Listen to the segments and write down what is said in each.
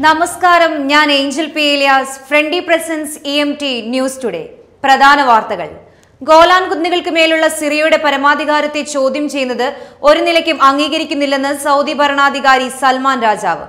നമസ്കാരം, ഞാൻ Angel P Elias. Friendly presence EMT news today. പ്രധാന വാർത്തകൾ. ഗോലാൻ കുന്നുകൾക്ക് മേലുള്ള സിറിയയുടെ പരമാധികാരത്തെ ചോദ്യം ചെയ്യുന്നത് ഒരു നിലയ്ക്കും അംഗീകരിക്കുന്നില്ലെന്ന് സൗദി ഭരണാധികാരി സൽമാൻ രാജാവ്.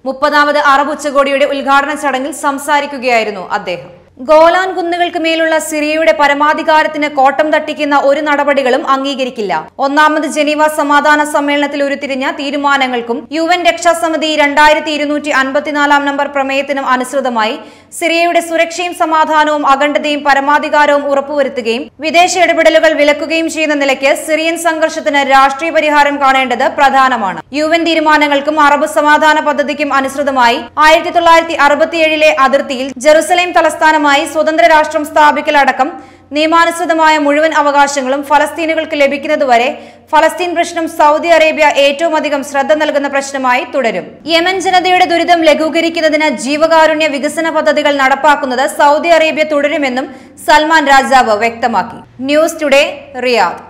30ാമത് അറബ് ഉച്ചകോടിയുടെ ഉദ്ഘാടന ചടങ്ങിൽ സംസാരിക്കുകയായിരുന്നു അദ്ദേഹം. ഗോലാൻ കുന്നുകൾക്ക് മേലുള്ള സിറിയയുടെ പരമാധികാരത്തിന് കോട്ടം തട്ടിക്കുന്ന ഒരു നടപടികളും അംഗീകരിക്കില്ല. 1ാമത് ജനീവ സമാധാന സമ്മേളനത്തിൽ ഉരുത്തിരിഞ്ഞ തീരുമാനങ്ങൾക്കും UN രക്ഷാസമിതി 2254 നമ്പർ പ്രമേയത്തിനും അനുസൃതമായി സിറിയയുടെ സുരക്ഷയും സമാധാനവും അഖണ്ഡതയും പരമാധികാരവും ഉറപ്പുവരുത്തുകയും വിദേശ ഇടപെടലുകൾ വിലക്കുകയും ചെയ്യുന്ന നിലയ്ക്ക് സിറിയൻ സംഘർഷത്തിന് രാഷ്ട്രീയ പരിഹാരം കാണേണ്ടത് പ്രധാനമാണ്. UN തീരുമാനങ്ങൾക്കും അറബ് സമാധാന പദ്ധതിക്കും അനുസൃതമായി 1967 അതിർത്തിയിൽ ജെറുസലേം തലസ്ഥാനമായി സ്വതന്ത്ര രാഷ്ട്രം സ്ഥാപിക്കലടക്കം നിയമാനുസൃതമായ മുഴുവൻ അവകാശങ്ങളും ഫലസ്തീനുകൾക്ക് ലഭിക്കുന്നതുവരെ ഫലസ്തീൻ പ്രശ്നം സൗദി അറേബ്യ ഏറ്റവും അധികം ശ്രദ്ധ നൽകുന്ന പ്രശ്നമായി തുടരും. യമൻ ജനതയുടെ ദുരിതം ലഘൂകരിക്കുന്നതിന് ജീവകാരുണ്യ വികസന പദ്ധതികൾ നടപ്പാക്കുന്നത് സൗദി അറേബ്യ തുടരുമെന്നും സൽമാൻ രാജാവ് വ്യക്തമാക്കി. News today, Riyadh.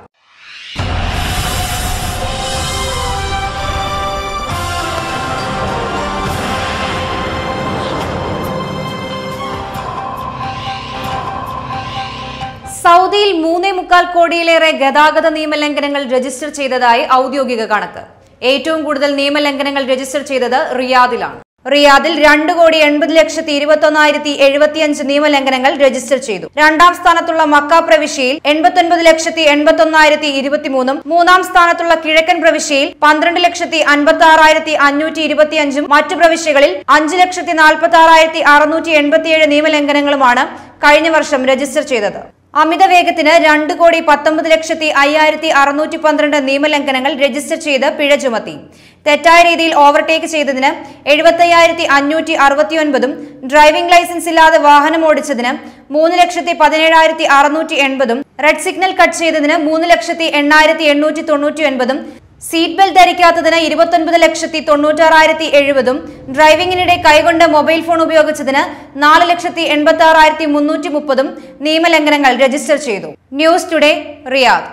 സൗദിയിൽ 3.25 കോടിയിലേറെ ഗതാഗത നിയമലംഘനങ്ങൾ രജിസ്റ്റർ ചെയ്തതായി ഔദ്യോഗിക കണക്ക്. ഏറ്റവും കൂടുതൽ നിയമലംഘനങ്ങൾ രജിസ്റ്റർ ചെയ്തത് റിയാദിലാണ്. റിയാദിൽ 2,80,21,075 നിയമലംഘനങ്ങൾ രജിസ്റ്റർ ചെയ്തു. രണ്ടാം സ്ഥാനത്തുള്ള മക്ക പ്രവിശ്യയിൽ 89,81,023, മൂന്നാം സ്ഥാനത്തുള്ള കിഴക്കൻ പ്രവിശ്യയിൽ 12,56,525, മറ്റു പ്രവിശ്യകളിൽ 5,46,687 നിയമലംഘനങ്ങളുമാണ് കഴിഞ്ഞ വർഷം രജിസ്റ്റർ ചെയ്തത്. അമിത വേഗത്തിന് 2,19,05,612 നിയമലംഘനങ്ങൾ രജിസ്റ്റർ ചെയ്ത് പിഴ ചുമത്തി. തെറ്റായ രീതിയിൽ ഓവർടേക്ക് ചെയ്തതിന് 75,569, ഡ്രൈവിംഗ് ലൈസൻസ് ഇല്ലാതെ വാഹനം ഓടിച്ചതിന് 3,17,680, റെഡ് സിഗ്നൽ കട്ട് ചെയ്തതിന് 3,08,899, സീറ്റ് ബെൽറ്റ് ധരിക്കാത്തതിന് 29,96,070, ഡ്രൈവിംഗിനിടെ കൈകൊണ്ട് മൊബൈൽ ഫോൺ ഉപയോഗിച്ചതിന് 4,86,330 നിയമലംഘനങ്ങൾ രജിസ്റ്റർ ചെയ്തു. News today, Riyadh.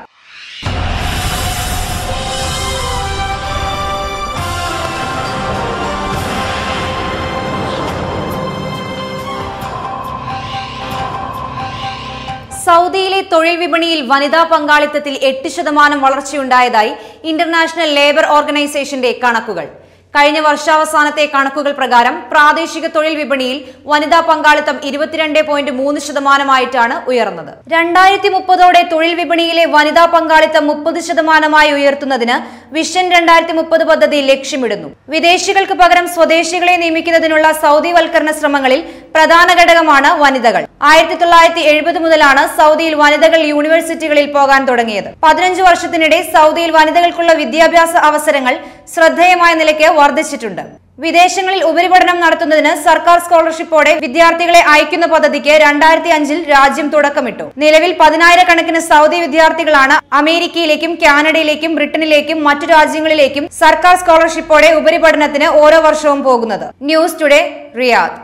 സൗദിയിലെ തൊഴിൽ വിപണിയിൽ വനിതാ പങ്കാളിത്തത്തിൽ 8% വളർച്ചയുണ്ടായതായി ഇന്റർനാഷണൽ ലേബർ ഓർഗനൈസേഷന്റെ കണക്കുകൾ. കഴിഞ്ഞ വർഷാവസാനത്തെ കണക്കുകൾ പ്രകാരം പ്രാദേശിക തൊഴിൽ വിപണിയിൽ വനിതാ പങ്കാളിത്തം 22.3% ഉയർന്നത്. 2030 തൊഴിൽ വിപണിയിലെ വനിതാ പങ്കാളിത്തം 30% ഉയർത്തുന്നതിന് വിഷൻ 2030 പദ്ധതി ലക്ഷ്യമിടുന്നു. വിദേശികൾക്ക് പകരം സ്വദേശികളെ നിയമിക്കുന്നതിനുള്ള സൗദിവൽക്കരണ ശ്രമങ്ങളിൽ പ്രധാന ഘടകമാണ് വനിതകൾ. 1970 മുതലാണ് സൗദിയിൽ വനിതകൾ യൂണിവേഴ്സിറ്റികളിൽ പോകാൻ തുടങ്ങിയത്. 15 വർഷത്തിനിടെ സൗദിയിൽ വനിതകൾക്കുള്ള വിദ്യാഭ്യാസ അവസരങ്ങൾ ശ്രദ്ധേയമായ നിലയ്ക്ക് വർദ്ധിച്ചിട്ടുണ്ട്. വിദേശങ്ങളിൽ ഉപരിപഠനം നടത്തുന്നതിന് സർക്കാർ സ്കോളർഷിപ്പോടെ വിദ്യാർത്ഥികളെ അയക്കുന്ന പദ്ധതിക്ക് 2005 രാജ്യം തുടക്കമിട്ടു. നിലവിൽ 10,000 കണക്കിന് സൗദി വിദ്യാർത്ഥികളാണ് അമേരിക്കയിലേക്കും കാനഡയിലേക്കും ബ്രിട്ടനിലേക്കും മറ്റു രാജ്യങ്ങളിലേക്കും സർക്കാർ സ്കോളർഷിപ്പോടെ ഉപരിപഠനത്തിന് ഓരോ വർഷവും പോകുന്നത്. News today, Riyadh.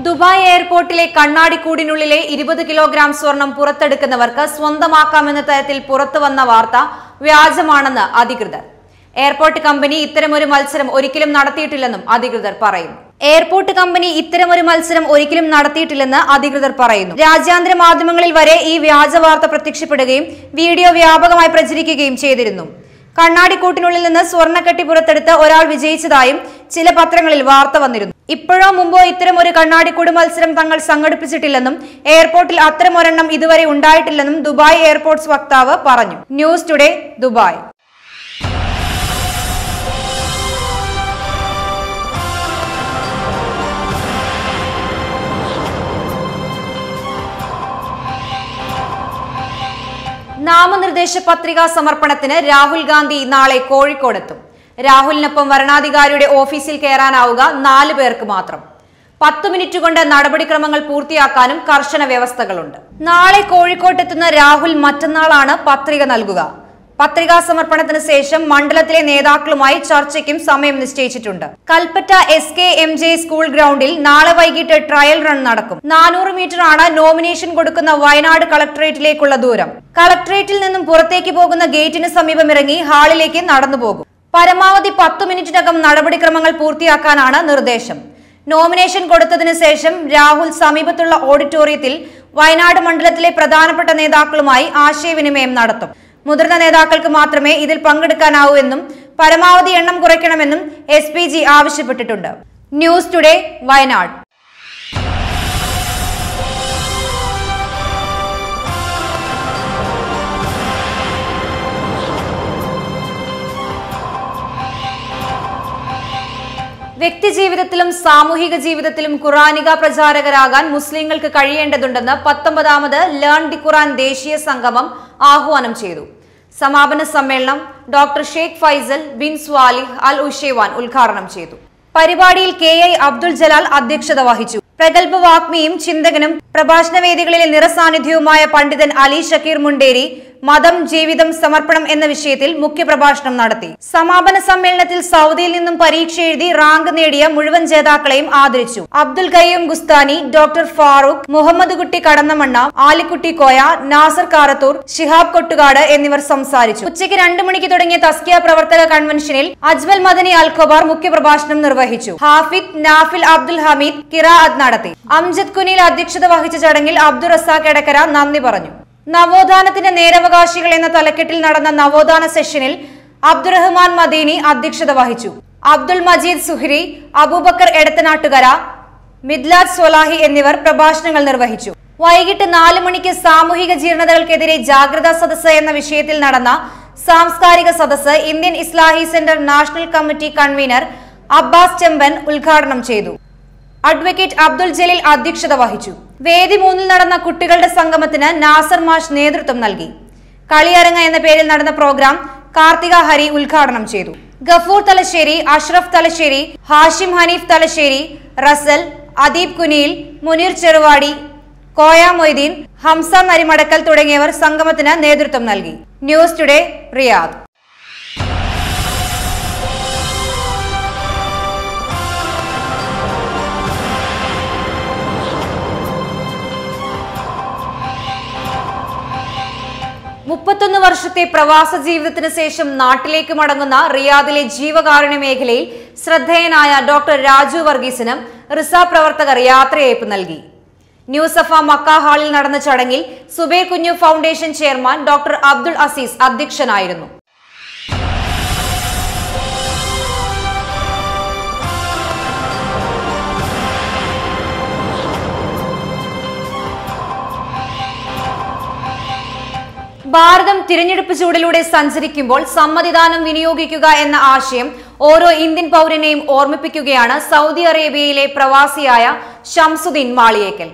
ദുബായ് എയർപോർട്ടിലെ കണ്ണാടിക്കൂടിനുള്ളിലെ 20 കിലോഗ്രാം സ്വർണം പുറത്തെടുക്കുന്നവർക്ക് സ്വന്തമാക്കാമെന്ന തരത്തിൽ പുറത്തുവന്ന വാർത്ത വ്യാജമാണെന്ന് അധികൃതർ. എയർപോർട്ട് കമ്പനി ഇത്തരമൊരു മത്സരം ഒരിക്കലും നടത്തിയിട്ടില്ലെന്നും അധികൃതർ പറയുന്നു. രാജ്യാന്തര മാധ്യമങ്ങളിൽ വരെ ഈ വ്യാജ വാർത്ത പ്രത്യക്ഷപ്പെടുകയും വീഡിയോ വ്യാപകമായി പ്രചരിക്കുകയും ചെയ്തിരുന്നു. കണ്ണാടിക്കൂട്ടിനുള്ളിൽ നിന്ന് സ്വർണ്ണക്കെട്ടി പുറത്തെടുത്ത് ഒരാൾ വിജയിച്ചതായും ചില പത്രങ്ങളിൽ വാർത്ത വന്നിരുന്നു. ഇപ്പോഴോ മുമ്പോ ഇത്തരം ഒരു കണ്ണാടിക്കൂട് മത്സരം തങ്ങൾ സംഘടിപ്പിച്ചിട്ടില്ലെന്നും എയർപോർട്ടിൽ അത്തരമൊരെണ്ണം ഇതുവരെ ഉണ്ടായിട്ടില്ലെന്നും ദുബായ് എയർപോർട്ട്സ് വക്താവ് പറഞ്ഞു. News today, Dubai. നാമനിർദ്ദേശ പത്രികാ സമർപ്പണത്തിന് രാഹുൽ ഗാന്ധി നാളെ കോഴിക്കോടെത്തും. രാഹുലിനൊപ്പം വരണാധികാരിയുടെ ഓഫീസിൽ കയറാനാവുക 4 പേർക്ക് മാത്രം. 10 മിനിറ്റ് കൊണ്ട് നടപടിക്രമങ്ങൾ പൂർത്തിയാക്കാനും കർശന വ്യവസ്ഥകളുണ്ട്. നാളെ കോഴിക്കോട്ടെത്തുന്ന രാഹുൽ മറ്റന്നാളാണ് പത്രിക നൽകുക. പത്രികാ സമർപ്പണത്തിന് ശേഷം മണ്ഡലത്തിലെ നേതാക്കളുമായി ചർച്ചയ്ക്കും സമയം നിശ്ചയിച്ചിട്ടുണ്ട്. കൽപ്പറ്റ SKMJ സ്കൂൾ ഗ്രൗണ്ടിൽ നാളെ വൈകിട്ട് ട്രയൽ റൺ നടക്കും. 400 മീറ്ററാണ് നോമിനേഷൻ കൊടുക്കുന്ന വയനാട് കളക്ടറേറ്റിലേക്കുള്ള ദൂരം. കളക്ടറേറ്റിൽ നിന്നും പുറത്തേക്ക് പോകുന്ന ഗേറ്റിന് സമീപം ഇറങ്ങി ഹാളിലേക്ക് നടന്നുപോകും. പരമാവധി 10 മിനിറ്റിനകം നടപടിക്രമങ്ങൾ പൂർത്തിയാക്കാനാണ് നിർദ്ദേശം. നോമിനേഷൻ കൊടുത്തതിനു ശേഷം രാഹുൽ സമീപത്തുള്ള ഓഡിറ്റോറിയത്തിൽ വയനാട് മണ്ഡലത്തിലെ പ്രധാനപ്പെട്ട നേതാക്കളുമായി ആശയവിനിമയം നടത്തും. മുതിർന്ന നേതാക്കൾക്ക് മാത്രമേ ഇതിൽ പങ്കെടുക്കാനാവൂ എന്നും പരമാവധി എണ്ണം കുറയ്ക്കണമെന്നും SPG ആവശ്യപ്പെട്ടിട്ടുണ്ട്. News today Wayanad. വ്യക്തിജീവിതത്തിലും സാമൂഹിക ജീവിതത്തിലും ഖുറാനിക പ്രചാരകരാകാൻ മുസ്ലിങ്ങൾക്ക് കഴിയേണ്ടതുണ്ടെന്ന് 19ാമത് ലേൺ ദി ഖുറാൻ ദേശീയ സംഗമം ആഹ്വാനം ചെയ്തു. സമാപന സമ്മേളനം doctor Sheikh Faisal bin Salih al Ushevan ഉദ്ഘാടനം ചെയ്തു. പരിപാടിയിൽ KI അബ്ദുൽ ജലാൽ അധ്യക്ഷത വഹിച്ചു. പ്രഗത്ഭ വാഗ്മിയും ചിന്തകനും പ്രഭാഷണ വേദികളിലെ നിറസാന്നിധ്യവുമായ പണ്ഡിതൻ അലി ഷക്കീർ മുണ്ടേരി മതം, ജീവിതം, സമർപ്പണം എന്ന വിഷയത്തിൽ മുഖ്യപ്രഭാഷണം നടത്തി. സമാപന സമ്മേളനത്തിൽ സൗദിയിൽ നിന്നും പരീക്ഷ എഴുതി റാങ്ക് നേടിയ മുഴുവൻ ജേതാക്കളെയും ആദരിച്ചു. അബ്ദുൽ ഖയ്യൂം ഗുസ്താനി, ഡോക്ടർ ഫാറൂഖ്, മുഹമ്മദ് കുട്ടി കടന്നമണ്ണ, ആലിക്കുട്ടി കോയ, നാസർ കാരത്തൂർ, ശിഹാബ് കൊട്ടുകാട് എന്നിവർ സംസാരിച്ചു. ഉച്ചയ്ക്ക് 2 മണിക്ക് തുടങ്ങിയ തസ്കിയ പ്രവർത്തക കൺവെൻഷനിൽ അജ്മൽ മദനി അൽഖബാർ മുഖ്യപ്രഭാഷണം നിർവഹിച്ചു. ഹാഫിദ് നാഫിൽ അബ്ദുൽ ഹമീദ് ഖിറാഅത്ത് നടത്തി. അംജദ് കുനിൽ അധ്യക്ഷത വഹിച്ച ചടങ്ങിൽ അബ്ദുൾ റസാഖ് എടക്കര നന്ദി പറഞ്ഞു. നവോത്ഥാനത്തിന്റെ നേരവകാശികൾ എന്ന തലക്കെട്ടിൽ നടന്ന നവോത്ഥാന സെഷനിൽ അബ്ദുറഹ്മാൻ മദീനി അധ്യക്ഷത വഹിച്ചു. അബ്ദുൽ മജീദ് സുഹ്രി, അബൂബക്കർ എടത്തനാട്ടുകര, മിദ്ലാദ് സ്വലാഹി എന്നിവർ പ്രഭാഷണങ്ങൾ നിർവഹിച്ചു. വൈകിട്ട് 4 മണിക്ക് സാമൂഹിക ജീർണതകൾക്കെതിരെ ജാഗ്രതാ സദസ്സ് എന്ന വിഷയത്തിൽ നടന്ന സാംസ്കാരിക സദസ്സ് Indian Islahi centre national committee convener Abbas Chemban ഉദ്ഘാടനം ചെയ്തു. അഡ്വക്കേറ്റ് അബ്ദുൽ ജലീൽ അധ്യക്ഷത വഹിച്ചു. വേദി 3-ൽ നടന്ന കുട്ടികളുടെ സംഗമത്തിന് നാസർ മാഷ് നേതൃത്വം നൽകി. കളിയരങ്ങ എന്ന പേരിൽ നടന്ന പ്രോഗ്രാം കാർത്തിക ഹരി ഉദ്ഘാടനം ചെയ്തു. ഗഫൂർ തലശ്ശേരി, അഷ്റഫ് തലശ്ശേരി, ഹാഷിം ഹനീഫ് തലശ്ശേരി, റസൽ, അദീബ് കുനിയിൽ, മുനീർ ചെറുവാടി, കോയ മൊയ്തീൻ, ഹംസ നരിമടക്കൽ തുടങ്ങിയവർ സംഗമത്തിന് നേതൃത്വം നൽകി. News today Riyadh. മുപ്പത്തൊന്ന് വർഷത്തെ പ്രവാസ ജീവിതത്തിന് ശേഷം നാട്ടിലേക്ക് മടങ്ങുന്ന റിയാദിലെ ജീവകാരുണ്യ മേഖലയിൽ ശ്രദ്ധേയനായ ഡോക്ടർ രാജു വർഗീസിന് റിസ പ്രവർത്തകർ യാത്രയയപ്പ് നൽകി. ന്യൂസഫ മക്ക ഹാളിൽ നടന്ന ചടങ്ങിൽ Zubair Kunju foundation chairman doctor Abdul Aziz അധ്യക്ഷനായിരുന്നു. ഭാരതം തിരഞ്ഞെടുപ്പ് ചൂടിലൂടെ സഞ്ചരിക്കുമ്പോൾ സമ്മതിദാനം വിനിയോഗിക്കുക എന്ന ആശയം ഓരോ ഇന്ത്യൻ പൗരനെയും ഓർമ്മിപ്പിക്കുകയാണ് സൗദി അറേബ്യയിലെ പ്രവാസിയായ ഷംസുദ്ദീൻ മാളിയേക്കൽ.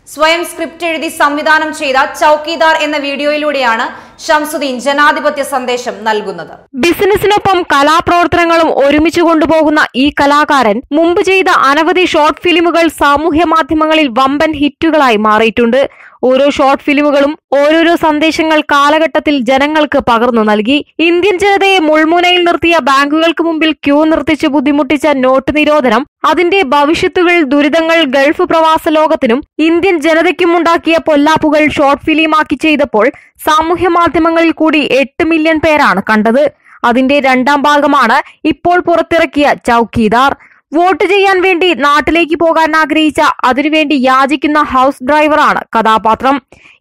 സ്വയം സ്ക്രിപ്റ്റ് എഴുതി സംവിധാനം ചെയ്ത ചൌക്കീദാർ എന്ന വീഡിയോയിലൂടെയാണ് ഷംസുദ്ദീൻ ജനാധിപത്യ സന്ദേശം നൽകുന്നത്. ബിസിനസിനൊപ്പം കലാപ്രവർത്തനങ്ങളും ഒരുമിച്ച് കൊണ്ടുപോകുന്ന ഈ കലാകാരൻ മുമ്പ് ചെയ്ത അനവധി ഷോർട്ട് ഫിലിമുകൾ സാമൂഹ്യ മാധ്യമങ്ങളിൽ വമ്പൻ ഹിറ്റുകളായി മാറിയിട്ടുണ്ട്. ഓരോ ഷോർട്ട് ഫിലിമുകളും ഓരോരോ സന്ദേശങ്ങൾ കാലഘട്ടത്തിൽ ജനങ്ങൾക്ക് പകർന്നു നൽകി. ഇന്ത്യൻ ജനതയെ മുൾമുനയിൽ നിർത്തിയ ബാങ്കുകൾക്ക് മുമ്പിൽ ക്യൂ നിർത്തിച്ച് ബുദ്ധിമുട്ടിച്ച നോട്ട് നിരോധനം, അതിന്റെ ഭവിഷ്യത്തുകൾ, ദുരിതങ്ങൾ ഗൾഫ് പ്രവാസ ലോകത്തിനും ഇന്ത്യൻ ജനതയ്ക്കും ഉണ്ടാക്കിയ പൊല്ലാപ്പുകൾ ഷോർട്ട് ഫിലിമാക്കി ചെയ്തപ്പോൾ സാമൂഹ്യ മാധ്യമങ്ങളിൽ കൂടി 8 മില്യൺ പേരാണ് കണ്ടത്. അതിന്റെ 2ാം ഭാഗമാണ് ഇപ്പോൾ പുറത്തിറക്കിയ ചൌക്കീദാർ. വോട്ട് ചെയ്യാൻ വേണ്ടി നാട്ടിലേക്ക് പോകാൻ ആഗ്രഹിച്ച, അതിനുവേണ്ടി യാചിക്കുന്ന ഹൗസ് ഡ്രൈവറാണ് കഥാപാത്രം.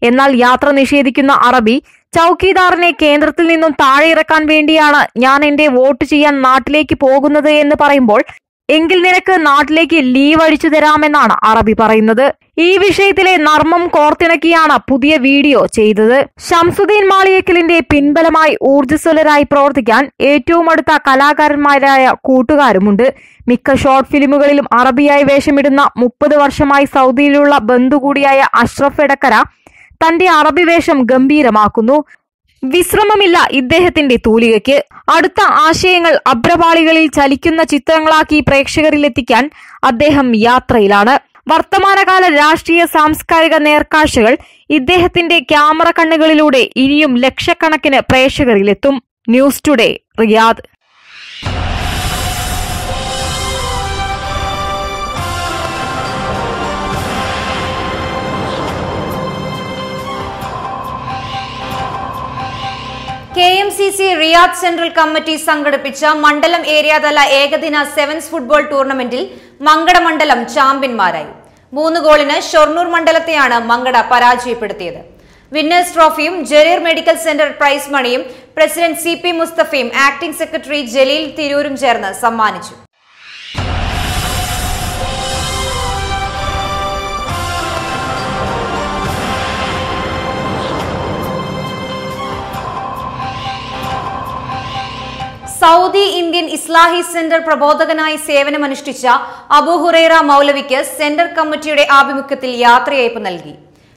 എന്നാൽ യാത്ര നിഷേധിക്കുന്ന അറബി ചൌക്കീദാറിനെ കേന്ദ്രത്തിൽ നിന്നും താഴെ ഇറക്കാൻ വേണ്ടിയാണ് ഞാൻ എന്റെ വോട്ട് ചെയ്യാൻ നാട്ടിലേക്ക് പോകുന്നത് എന്ന് പറയുമ്പോൾ, എങ്കിൽ നിനക്ക് നാട്ടിലേക്ക് ലീവ് അടിച്ചു തരാമെന്നാണ് അറബി പറയുന്നത്. ഈ വിഷയത്തിലെ നർമ്മം കോർത്തിണക്കിയാണ് പുതിയ വീഡിയോ ചെയ്തത്. ഷംസുദ്ദീൻ മാളിയേക്കലിന്റെ പിൻബലമായി ഊർജ്ജസ്വലരായി പ്രവർത്തിക്കാൻ ഏറ്റവും അടുത്ത കലാകാരന്മാരായ കൂട്ടുകാരുമുണ്ട്. മിക്ക ഷോർട്ട് ഫിലിമുകളിലും അറബിയായി വേഷമിടുന്ന 30 വർഷമായി സൗദിയിലുള്ള ബന്ധു കൂടിയായ അഷ്റഫ് എടക്കര തന്റെ അറബി വേഷം ഗംഭീരമാക്കുന്നു. വിശ്രമമില്ല ഇദ്ദേഹത്തിന്റെ തൂലികയ്ക്ക്. അടുത്ത ആശയങ്ങൾ അഭ്രപാളികളിൽ ചലിക്കുന്ന ചിത്രങ്ങളാക്കി പ്രേക്ഷകരിലെത്തിക്കാൻ അദ്ദേഹം യാത്രയിലാണ്. വർത്തമാനകാല രാഷ്ട്രീയ സാംസ്കാരിക നേർക്കാഴ്ചകൾ ഇദ്ദേഹത്തിന്റെ ക്യാമറ കണ്ണുകളിലൂടെ ഇനിയും ലക്ഷക്കണക്കിന് പ്രേക്ഷകരിലെത്തും. News today, Riyadh. KMCC Riyadh central committee സംഘടിപ്പിച്ച മണ്ഡലം ഏരിയാതല ഏകദിന സെവൻസ് ഫുട്ബോൾ ടൂർണമെന്റിൽ മങ്കട മണ്ഡലം ചാമ്പ്യന്മാരായി. 3 ഗോളിന് ഷൊർണൂർ മണ്ഡലത്തെയാണ് മങ്കട പരാജയപ്പെടുത്തിയത്. വിന്നേഴ്സ് ട്രോഫിയും ജരീർ മെഡിക്കൽ സെന്റർ പ്രൈസ് മണിയും പ്രസിഡന്റ് CP മുസ്തഫയും ആക്ടിംഗ് സെക്രട്ടറി ജലീൽ തിരൂരും ചേർന്ന് സമ്മാനിച്ചു. സൗദി ഇന്ത്യൻ ഇസ്ലാഹി സെന്റർ പ്രബോധകനായി സേവനമനുഷ്ഠിച്ച അബൂ ഹുറൈറ മൗലവിക്ക് സെന്റർ കമ്മിറ്റിയുടെ ആഭിമുഖ്യത്തിൽ യാത്രയയപ്പ് നൽകി.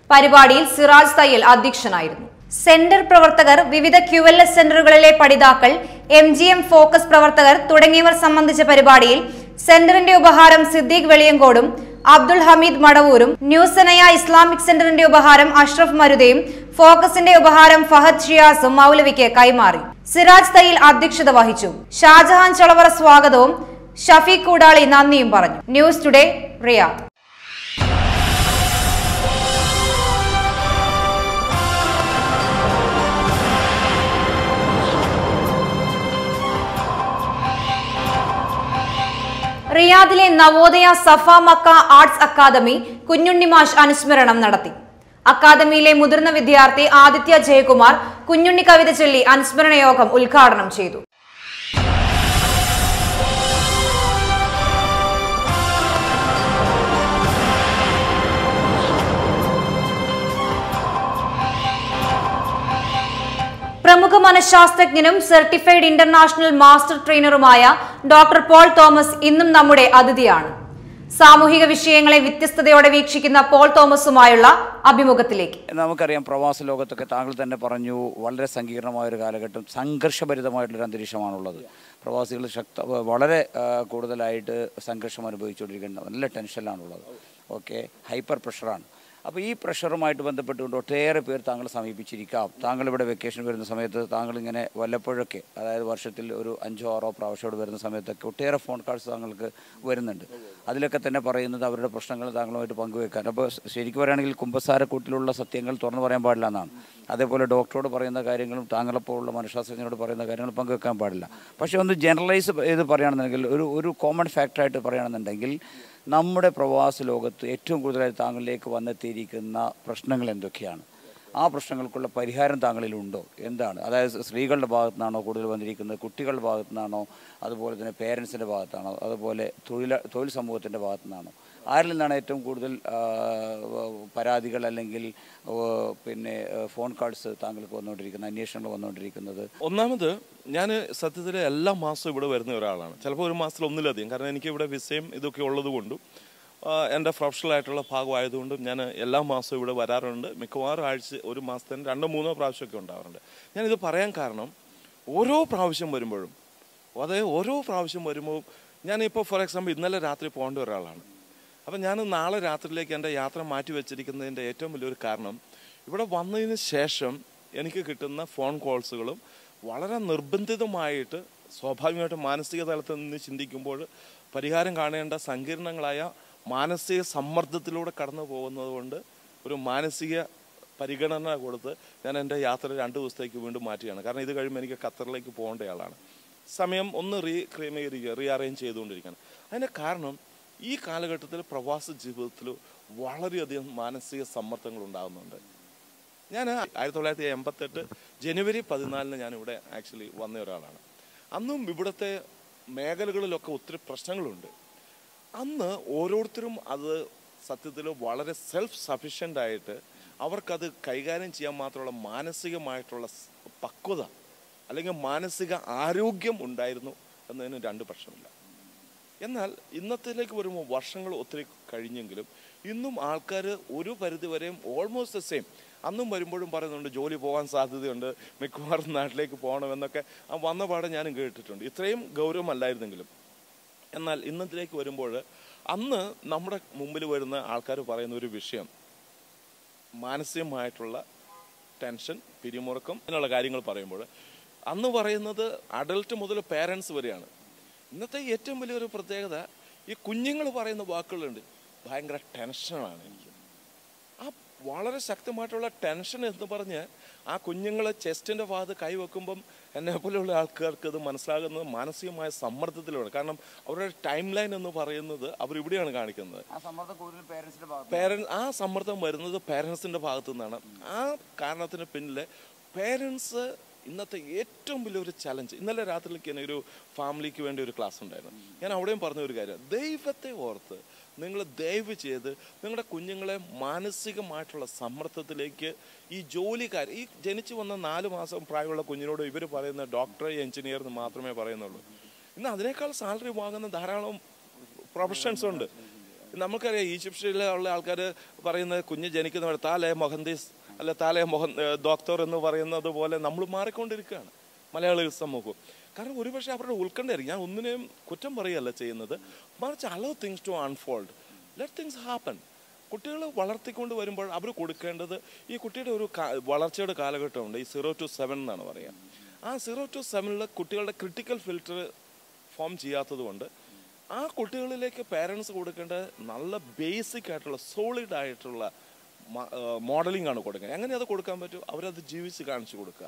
പരിപാടിയിൽ സിറാജ് തയ്യൽ അധ്യക്ഷനായിരുന്നു. സെന്റർ പ്രവർത്തകർ, വിവിധ QLS സെന്ററുകളിലെ പഠിതാക്കൾ, MGM ഫോക്കസ് പ്രവർത്തകർ തുടങ്ങിയവർ സംബന്ധിച്ച പരിപാടിയിൽ സെന്ററിന്റെ ഉപഹാരം സിദ്ദീഖ് വെളിയങ്കോടും അബ്ദുൽ ഹമീദ് മടവൂരും, ന്യൂസനയ ഇസ്ലാമിക് സെന്ററിന്റെ ഉപഹാരം അഷ്റഫ് മരുതയും, ഫോക്കസിന്റെ ഉപഹാരം ഫഹദ് ഷിയാസും മൗലവിക്ക് കൈമാറി. സിറാജ് തയ്യിൽ അധ്യക്ഷത വഹിച്ചു. ഷാജഹാൻ ചളവറ സ്വാഗതവും ഷഫീഖ് കൂടാളി നന്ദിയും പറഞ്ഞു. News today, Riyadh. റിയാദിലെ Navodaya Safa Makkah arts academy Kunjunnimash അനുസ്മരണം നടത്തി. അക്കാദമിയിലെ മുതിർന്ന വിദ്യാർത്ഥി ആദിത്യ ജയകുമാർ കുഞ്ഞുണ്ണി കവിത ചൊല്ലി അനുസ്മരണ യോഗം ഉദ്ഘാടനം ചെയ്തു. പ്രമുഖ മനഃശാസ്ത്രജ്ഞനും സർട്ടിഫൈഡ് ഇന്റർനാഷണൽ മാസ്റ്റർ ട്രെയിനറുമായ ഡോക്ടർ പോൾ തോമസ് ഇന്നും നമ്മുടെ അതിഥിയാണ്. സാമൂഹിക വിഷയങ്ങളെ വ്യത്യസ്തതയോടെ വീക്ഷിക്കുന്ന പോൾ തോമസുമായുള്ള അഭിമുഖത്തിലേക്ക്. നമുക്കറിയാം, പ്രവാസ ലോകത്തൊക്കെ താങ്കൾ തന്നെ പറഞ്ഞു, വളരെ സങ്കീർണമായൊരു കാലഘട്ടം, സംഘർഷഭരിതമായിട്ടുള്ളൊരു അന്തരീക്ഷമാണുള്ളത്. പ്രവാസികൾ വളരെ കൂടുതലായിട്ട് സംഘർഷം അനുഭവിച്ചുകൊണ്ടിരിക്കേണ്ട നല്ല ടെൻഷനിലാണുള്ളത്. Okay, hyper പ്രഷറാണ്. അപ്പോൾ ഈ പ്രഷറുമായിട്ട് ബന്ധപ്പെട്ടുകൊണ്ട് ഒട്ടേറെ പേർ താങ്കളെ സമീപിച്ചിരിക്കാം. താങ്കൾ ഇവിടെ വെക്കേഷൻ വരുന്ന സമയത്ത് താങ്കളിങ്ങനെ വല്ലപ്പോഴൊക്കെ, അതായത് വർഷത്തിൽ ഒരു 5-6 പ്രാവശ്യം വരുന്ന സമയത്തൊക്കെ ഒട്ടേറെ ഫോൺ കോൾസ് താങ്കൾക്ക് വരുന്നുണ്ട്. അതിലൊക്കെ തന്നെ പറയുന്നത് അവരുടെ പ്രശ്നങ്ങൾ താങ്കളുമായിട്ട് പങ്കുവെക്കാൻ. അപ്പോൾ ശരിക്കും പറയുകയാണെങ്കിൽ കുമ്പസാരക്കൂട്ടിലുള്ള സത്യങ്ങൾ തുറന്നു പറയാൻ പാടില്ല എന്നാണ്. അതേപോലെ ഡോക്ടറോട് പറയുന്ന കാര്യങ്ങളും താങ്കളെപ്പോലുള്ള മനഃശാസ്ത്രജ്ഞരോട് പറയുന്ന കാര്യങ്ങൾ പങ്കുവെക്കാൻ പാടില്ല. പക്ഷേ ഒന്ന് ജനറലൈസ് ചെയ്ത് പറയുകയാണെന്നുണ്ടെങ്കിൽ, ഒരു കോമൺ ഫാക്ടറായിട്ട് പറയുകയാണെന്നുണ്ടെങ്കിൽ, നമ്മുടെ പ്രവാസ ലോകത്ത് ഏറ്റവും കൂടുതലായി താങ്കളിലേക്ക് വന്നെത്തിയിരിക്കുന്ന പ്രശ്നങ്ങൾ എന്തൊക്കെയാണ്? ആ പ്രശ്നങ്ങൾക്കുള്ള പരിഹാരം താങ്കളിലുണ്ടോ? എന്താണ്? അതായത് സ്ത്രീകളുടെ ഭാഗത്തു നിന്നാണോ കൂടുതൽ വന്നിരിക്കുന്നത്, കുട്ടികളുടെ ഭാഗത്തു നിന്നാണോ, അതുപോലെ തന്നെ പേരൻസിൻ്റെ ഭാഗത്താണോ, അതുപോലെ തൊഴിൽ സമൂഹത്തിൻ്റെ ഭാഗത്തു നിന്നാണോ? ആരിൽ നിന്നാണ് ഏറ്റവും കൂടുതൽ പരാതികൾ അല്ലെങ്കിൽ പിന്നെ ഫോൺ കോൾസ് താങ്കൾക്ക് വന്നുകൊണ്ടിരിക്കുന്നത്, അന്വേഷണങ്ങൾ വന്നുകൊണ്ടിരിക്കുന്നത്? ഒന്നാമത്, ഞാൻ സത്യത്തിൽ എല്ലാ മാസവും ഇവിടെ വരുന്ന ഒരാളാണ്. ചിലപ്പോൾ ഒരു മാസത്തിൽ ഒന്നിലധികം. കാരണം എനിക്ക് ഇവിടെ വിസയും ഇതൊക്കെ ഉള്ളത് കൊണ്ടും എൻ്റെ പ്രൊഫഷണലായിട്ടുള്ള ഭാഗമായതുകൊണ്ടും ഞാൻ എല്ലാ മാസവും ഇവിടെ വരാറുണ്ട്. മിക്കവാറും ഒരു മാസത്തിന് 2-3 പ്രാവശ്യമൊക്കെ ഉണ്ടാവാറുണ്ട്. ഞാനിത് പറയാൻ കാരണം, ഓരോ പ്രാവശ്യം വരുമ്പോഴും ഞാനിപ്പോൾ ഫോർ എക്സാമ്പിൾ ഇന്നലെ രാത്രി പോകേണ്ട ഒരാളാണ്. അപ്പം ഞാൻ നാളെ രാത്രിയിലേക്ക് എൻ്റെ യാത്ര മാറ്റി വെച്ചിരിക്കുന്നതിൻ്റെ ഏറ്റവും വലിയൊരു കാരണം, ഇവിടെ വന്നതിന് ശേഷം എനിക്ക് കിട്ടുന്ന ഫോൺ കോൾസുകളും വളരെ നിർബന്ധിതമായിട്ട് സ്വാഭാവികമായിട്ട് മാനസിക തലത്തിൽ നിന്ന് ചിന്തിക്കുമ്പോൾ പരിഹാരം കാണേണ്ട സങ്കീർണങ്ങളായ മാനസിക സമ്മർദ്ദത്തിലൂടെ കടന്നു പോകുന്നത് കൊണ്ട് ഒരു മാനസിക പരിഗണന കൊടുത്ത് ഞാൻ എൻ്റെ യാത്ര 2 ദിവസത്തേക്ക് വീണ്ടും മാറ്റുകയാണ്. കാരണം ഇത് കഴിയുമ്പോൾ എനിക്ക് ഖത്തറിലേക്ക് പോകേണ്ടയാളാണ്. സമയം ഒന്ന് റീഅറേഞ്ച് ചെയ്തുകൊണ്ടിരിക്കുകയാണ്. അതിൻ്റെ കാരണം, ഈ കാലഘട്ടത്തിൽ പ്രവാസ ജീവിതത്തിൽ വളരെയധികം മാനസിക സമ്മർദ്ദങ്ങൾ ഉണ്ടാകുന്നുണ്ട്. ഞാൻ 1988 ജനുവരി 14 ഞാനിവിടെ ആക്ച്വലി വന്ന ഒരാളാണ്. അന്നും ഇവിടുത്തെ മേഖലകളിലൊക്കെ ഒത്തിരി പ്രശ്നങ്ങളുണ്ട്. അന്ന് ഓരോരുത്തരും അത് സത്യത്തിൽ വളരെ സെൽഫ് സഫിഷ്യൻ്റ് ആയിട്ട് അവർക്കത് കൈകാര്യം ചെയ്യാൻ മാത്രമുള്ള മാനസികമായിട്ടുള്ള പക്വത അല്ലെങ്കിൽ മാനസിക ആരോഗ്യം ഉണ്ടായിരുന്നു എന്നതിന് 2 പ്രശ്നമില്ല. എന്നാൽ ഇന്നത്തേക്ക് വരുമ്പോൾ വർഷങ്ങൾ ഒത്തിരി കഴിഞ്ഞെങ്കിലും ഇന്നും ആൾക്കാർ ഒരു പരിധിവരെയും ഓൾമോസ്റ്റ് ദ സെയിം. അന്നും വരുമ്പോഴും പറയുന്നുണ്ട് ജോലി പോകാൻ സാധ്യതയുണ്ട്, മിക്കവാറും നാട്ടിലേക്ക് പോകണമെന്നൊക്കെ വന്ന പാടെ ഞാനും കേട്ടിട്ടുണ്ട്. ഇത്രയും ഗൗരവമല്ലായിരുന്നെങ്കിലും. എന്നാൽ ഇന്നത്തേക്ക് വരുമ്പോൾ അന്ന് നമ്മുടെ മുമ്പിൽ വരുന്ന ആൾക്കാർ പറയുന്ന ഒരു വിഷയം, മാനസികമായിട്ടുള്ള ടെൻഷൻ, പിരിമുറുക്കം എന്നുള്ള കാര്യങ്ങൾ പറയുമ്പോൾ അന്ന് പറയുന്നത് അഡൽട്ട് മുതൽ പേരൻസ് വരെയാണ്. ഇന്നത്തെ ഏറ്റവും വലിയൊരു പ്രത്യേകത ഈ കുഞ്ഞുങ്ങൾ പറയുന്ന വാക്കുകളുണ്ട്. ഭയങ്കര ടെൻഷനാണ് എനിക്ക്. ആ വളരെ ശക്തമായിട്ടുള്ള ടെൻഷൻ എന്ന് പറഞ്ഞ് ആ കുഞ്ഞുങ്ങൾ ചെസ്റ്റിൻ്റെ ഭാഗത്ത് കൈവെക്കുമ്പം എന്നെ പോലെയുള്ള ആൾക്കാർക്ക് ഇത് മനസ്സിലാകുന്നത് മാനസികമായ സമ്മർദ്ദത്തിലൂടെ. കാരണം അവരുടെ ടൈം ലൈൻ എന്ന് പറയുന്നത് അവരിവിടെയാണ് കാണിക്കുന്നത്. ആ സമ്മർദ്ദം വരുന്നത് പേരൻസിൻ്റെ ഭാഗത്തു നിന്നാണ്. ആ കാരണത്തിന് പിന്നിലെ പേരൻസ് ഇന്നത്തെ ഏറ്റവും വലിയൊരു ചലഞ്ച്. ഇന്നലെ രാത്രിയിലേക്ക് തന്നെ ഒരു ഫാമിലിക്ക് വേണ്ടി ഒരു ക്ലാസ് ഉണ്ടായിരുന്നു. ഞാൻ അവിടെയും പറഞ്ഞ ഒരു കാര്യം, ദൈവത്തെ ഓർത്ത് നിങ്ങൾ ദയവ് ചെയ്ത് നിങ്ങളുടെ കുഞ്ഞുങ്ങളെ മാനസികമായിട്ടുള്ള സമ്മർദ്ദത്തിലേക്ക് ഈ ജോലിക്കാർ, ഈ ജനിച്ചു വന്ന 4 മാസം പ്രായമുള്ള കുഞ്ഞിനോട് ഇവർ പറയുന്ന ഡോക്ടർ, എഞ്ചിനീയർ എന്ന് മാത്രമേ പറയുന്നുള്ളൂ. ഇന്ന് അതിനേക്കാൾ സാലറി വാങ്ങുന്ന ധാരാളം പ്രൊഫഷൻസ് ഉണ്ട്. നമുക്കറിയാം ഈജിപ്തിലുള്ള ആൾക്കാർ പറയുന്നത് കുഞ്ഞ് ജനിക്കുന്നവർ താലേ മൊഹന്ദീസ് അല്ല താലേ ഡോക്ടർ എന്ന് പറയുന്നത് പോലെ നമ്മൾ മാറിക്കൊണ്ടിരിക്കുകയാണ് മലയാളി സമൂഹം. കാരണം ഒരുപക്ഷെ അവരുടെ ഉത്കണ്ഠയായിരിക്കും. ഞാൻ ഒന്നിനെയും കുറ്റം പറയുകയല്ല ചെയ്യുന്നത്, മറിച്ച് allow things to unfold, let things happen. കുട്ടികളെ വളർത്തിക്കൊണ്ട് വരുമ്പോൾ അവർ കൊടുക്കേണ്ടത്, ഈ കുട്ടിയുടെ ഒരു വളർച്ചയുടെ കാലഘട്ടമുണ്ട്, ഈ 0 to 7 എന്നാണ് പറയുക. ആ 0 to 7 കുട്ടികളുടെ ക്രിട്ടിക്കൽ ഫിൽറ്റർ ഫോം ചെയ്യാത്തത് കൊണ്ട് ആ കുട്ടികളിലേക്ക് പേരൻസ് കൊടുക്കേണ്ട നല്ല ബേസിക് ആയിട്ടുള്ള സോളിഡ് ആയിട്ടുള്ള മോഡലിംഗ് ആണ് കൊടുക്കുക. എങ്ങനെ അത് കൊടുക്കാൻ പറ്റും? അവരത് ജീവിച്ച് കാണിച്ചു കൊടുക്കുക.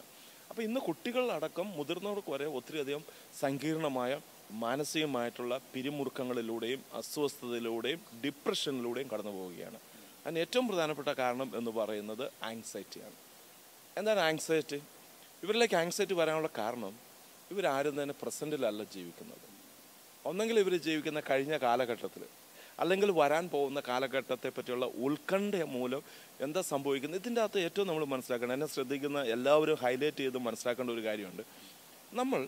അപ്പോൾ ഇന്ന് കുട്ടികളടക്കം മുതിർന്നവർക്ക് വരെ ഒത്തിരിയധികം സങ്കീർണമായ മാനസികമായിട്ടുള്ള പിരിമുറുക്കങ്ങളിലൂടെയും അസ്വസ്ഥതയിലൂടെയും ഡിപ്രഷനിലൂടെയും കടന്നു പോവുകയാണ്. അതിന് ഏറ്റവും പ്രധാനപ്പെട്ട കാരണം എന്ന് പറയുന്നത് ആങ്സൈറ്റിയാണ്. എന്താണ് ആങ്സൈറ്റി? ഇവരിലേക്ക് ആങ്സൈറ്റി വരാനുള്ള കാരണം ഇവരാരും തന്നെ പ്രസൻറ്റിലല്ല ജീവിക്കുന്നത്. ഒന്നെങ്കിൽ ഇവർ ജീവിക്കുന്ന കഴിഞ്ഞ കാലഘട്ടത്തിൽ, അല്ലെങ്കിൽ വരാൻ പോകുന്ന കാലഘട്ടത്തെ പറ്റിയുള്ള ഉത്കണ്ഠ മൂലം എന്താ സംഭവിക്കുന്നത്. ഇതിൻ്റെ അകത്ത് ഏറ്റവും നമ്മൾ മനസ്സിലാക്കണം, എന്നെ ശ്രദ്ധിക്കുന്ന എല്ലാവരും ഹൈലൈറ്റ് ചെയ്ത് മനസ്സിലാക്കേണ്ട ഒരു കാര്യമുണ്ട്. നമ്മൾ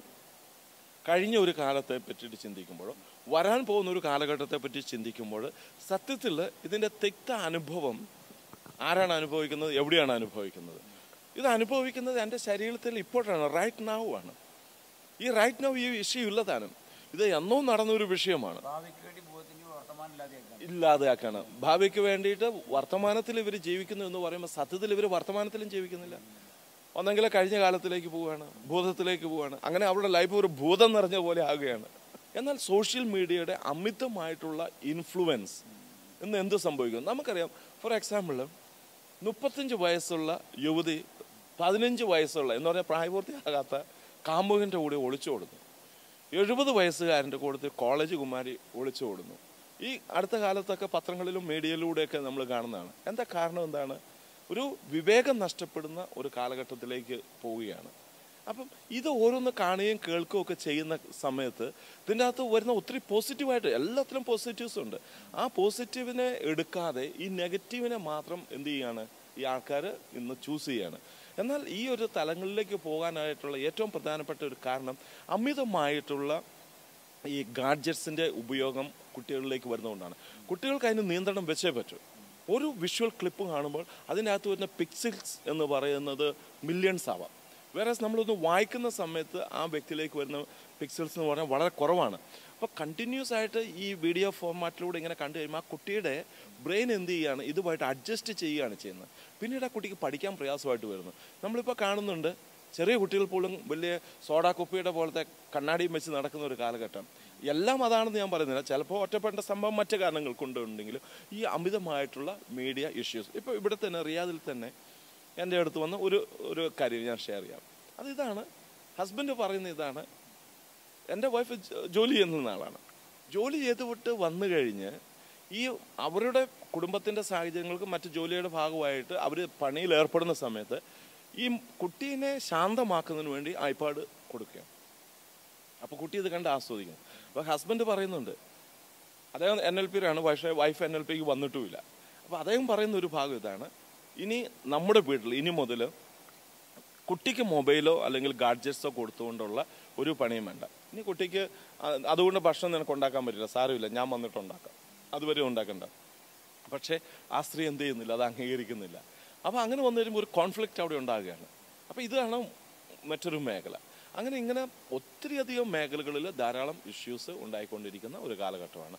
കഴിഞ്ഞ ഒരു കാലത്തെ പറ്റിയിട്ട് ചിന്തിക്കുമ്പോഴോ വരാൻ പോകുന്ന ഒരു കാലഘട്ടത്തെ പറ്റി ചിന്തിക്കുമ്പോൾ സത്യത്തിൽ ഇതിൻ്റെ തിക്ത അനുഭവം ആരാണ് അനുഭവിക്കുന്നത്, എവിടെയാണ് അനുഭവിക്കുന്നത്? ഇത് അനുഭവിക്കുന്നത് എൻ്റെ ശരീരത്തിൽ ഇപ്പോഴാണ്, റൈറ്റ് നൗ ആണ്. ഈ റൈറ്റ് നൗ ഈ ഇഷ്യൂ ഇല്ലതാണ്. ഇത് എന്നോ നടന്നൊരു വിഷയമാണ്. ഇല്ലാതെയാക്കാണ്. ഭാവിക്ക് വേണ്ടിയിട്ട് വർത്തമാനത്തിൽ ഇവർ ജീവിക്കുന്നു എന്ന് പറയുമ്പോൾ സത്യത്തിൽ ഇവർ വർത്തമാനത്തിലും ജീവിക്കുന്നില്ല. ഒന്നെങ്കിൽ കഴിഞ്ഞ കാലത്തിലേക്ക് പോവുകയാണ്, ഭൂതത്തിലേക്ക് പോവുകയാണ്. അങ്ങനെ അവരുടെ ലൈഫ് ഒരു ഭൂതം നിറഞ്ഞ പോലെ ആകുകയാണ്. എന്നാൽ സോഷ്യൽ മീഡിയയുടെ അമിതമായിട്ടുള്ള ഇൻഫ്ലുവൻസ് ഇന്ന് എന്ത് സംഭവിക്കും നമുക്കറിയാം. ഫോർ എക്സാമ്പിൾ 35 വയസ്സുള്ള യുവതി 15 വയസ്സുള്ള എന്ന് പറഞ്ഞാൽ പ്രായപൂർത്തിയാകാത്ത കാമുകൻ്റെ കൂടെ ഒളിച്ചോടുന്നു. 70 വയസ്സുകാരൻ്റെ കൂടെ കോളേജ് കുമാരി ഒളിച്ചോടുന്നു. ഈ അടുത്ത കാലത്തൊക്കെ പത്രങ്ങളിലും മീഡിയയിലൂടെയൊക്കെ നമ്മൾ കാണുന്നതാണ്. എന്താ കാരണം? എന്താണ്? ഒരു വിവേകം നഷ്ടപ്പെടുന്ന ഒരു കാലഘട്ടത്തിലേക്ക് പോവുകയാണ്. അപ്പം ഇത് ഓരോന്ന് കാണുകയും കേൾക്കുകയും ഒക്കെ ചെയ്യുന്ന സമയത്ത് ഇതിൻ്റെ അകത്ത് വരുന്ന ഒത്തിരി പോസിറ്റീവായിട്ട്, എല്ലാത്തിലും പോസിറ്റീവ്സ് ഉണ്ട്. ആ പോസിറ്റീവിനെ എടുക്കാതെ ഈ നെഗറ്റീവിനെ മാത്രം എന്ത് ചെയ്യാണ് ഈ ആൾക്കാർ ഇന്ന് ചൂസ് ചെയ്യാണ്. എന്നാൽ ഈ ഒരു തലങ്ങളിലേക്ക് പോകാനായിട്ടുള്ള ഏറ്റവും പ്രധാനപ്പെട്ട ഒരു കാരണം അമിതമായിട്ടുള്ള ഈ ഗാഡ്ജറ്റ്സിൻ്റെ ഉപയോഗം കുട്ടികളിലേക്ക് വരുന്നതുകൊണ്ടാണ്. കുട്ടികൾക്ക് അതിന് നിയന്ത്രണം വെച്ചേ പറ്റൂ. ഒരു വിഷ്വൽ ക്ലിപ്പ് കാണുമ്പോൾ അതിൻ്റെ അകത്ത് വരുന്ന പിക്സൽസ് എന്ന് പറയുന്നത് മില്യൺസ് ആവാം. വേറെ നമ്മളൊന്ന് വായിക്കുന്ന സമയത്ത് ആ വ്യക്തിയിലേക്ക് വരുന്ന പിക്സൽസ് എന്ന് പറഞ്ഞാൽ വളരെ കുറവാണ്. അപ്പോൾ കണ്ടിന്യൂസ് ആയിട്ട് ഈ വീഡിയോ ഫോർമാറ്റിലൂടെ ഇങ്ങനെ കണ്ടു കഴിയുമ്പോൾ ആ കുട്ടിയുടെ ബ്രെയിൻ എന്ത് ചെയ്യുകയാണ്, ഇതുമായിട്ട് അഡ്ജസ്റ്റ് ചെയ്യുകയാണ് ചെയ്യുന്നത്. പിന്നീട് ആ കുട്ടിക്ക് പഠിക്കാൻ പ്രയാസമായിട്ട് വരുന്നു. നമ്മളിപ്പോൾ കാണുന്നുണ്ട് ചെറിയ കുട്ടികൾ പോലും വലിയ സോഡാ കുപ്പിയുടെ പോലത്തെ കണ്ണാടിയും വെച്ച് നടക്കുന്ന ഒരു കാലഘട്ടം. എല്ലാം അതാണെന്ന് ഞാൻ പറയുന്നില്ല, ചിലപ്പോൾ ഒറ്റപ്പെട്ട സംഭവം മറ്റു കാരണങ്ങൾ കൊണ്ടുണ്ടെങ്കിലും ഈ അമിതമായിട്ടുള്ള മീഡിയ ഇഷ്യൂസ്. ഇപ്പോൾ ഇവിടെ തന്നെ റിയാദിൽ തന്നെ എൻ്റെ അടുത്ത് വന്ന ഒരു കാര്യം ഞാൻ ഷെയർ ചെയ്യാം. അതിതാണ്, ഹസ്ബൻഡ് പറയുന്ന ഇതാണ്, എൻ്റെ വൈഫ് ജോലി ചെയ്യുന്ന ആളാണ്. ജോലി ചെയ്ത് വിട്ട് വന്നു കഴിഞ്ഞ് ഈ അവരുടെ കുടുംബത്തിൻ്റെ സാഹചര്യങ്ങൾക്ക് മറ്റ് ജോലിയുടെ ഭാഗമായിട്ട് അവർ പണിയിൽ ഏർപ്പെടുന്ന സമയത്ത് ഈ കുട്ടീനെ ശാന്തമാക്കുന്നതിന് വേണ്ടി ഐപാഡ് കൊടുക്കുക. അപ്പോൾ കുട്ടി ഇത് കണ്ട് ആസ്വദിക്കുന്നു. അപ്പോൾ ഹസ്ബൻഡ് പറയുന്നുണ്ട്, അദ്ദേഹം NLP-യിലാണ്, പക്ഷേ വൈഫ് NLP-ക്ക് വന്നിട്ടുമില്ല. അപ്പോൾ അദ്ദേഹം പറയുന്ന ഒരു ഭാഗം ഇതാണ്, ഇനി നമ്മുടെ വീട്ടിൽ ഇനി മുതൽ കുട്ടിക്ക് മൊബൈലോ അല്ലെങ്കിൽ ഗാഡ്ജറ്റ്സോ കൊടുത്തുകൊണ്ടുള്ള ഒരു പണിയും വേണ്ട. ഇനി കുട്ടിക്ക് അതുകൊണ്ട് ഭക്ഷണം നിനക്ക് ഉണ്ടാക്കാൻ പറ്റില്ല, സാരമില്ല, ഞാൻ വന്നിട്ടുണ്ടാക്കാം, അതുവരെ ഉണ്ടാക്കണ്ട. പക്ഷേ ആ സ്ത്രീ എന്ത് ചെയ്യുന്നില്ല, അത് അംഗീകരിക്കുന്നില്ല. അപ്പോൾ അങ്ങനെ വന്നു കഴിയുമ്പോൾ ഒരു കോൺഫ്ലിക്റ്റ് അവിടെ ഉണ്ടാകുകയാണ്. അപ്പോൾ ഇതാണ് മറ്റൊരു മേഖല. ഇങ്ങനെ ഒത്തിരിയധികം മേഖലകളിൽ ധാരാളം ഇഷ്യൂസ് ഉണ്ടായിക്കൊണ്ടിരിക്കുന്ന ഒരു കാലഘട്ടമാണ്.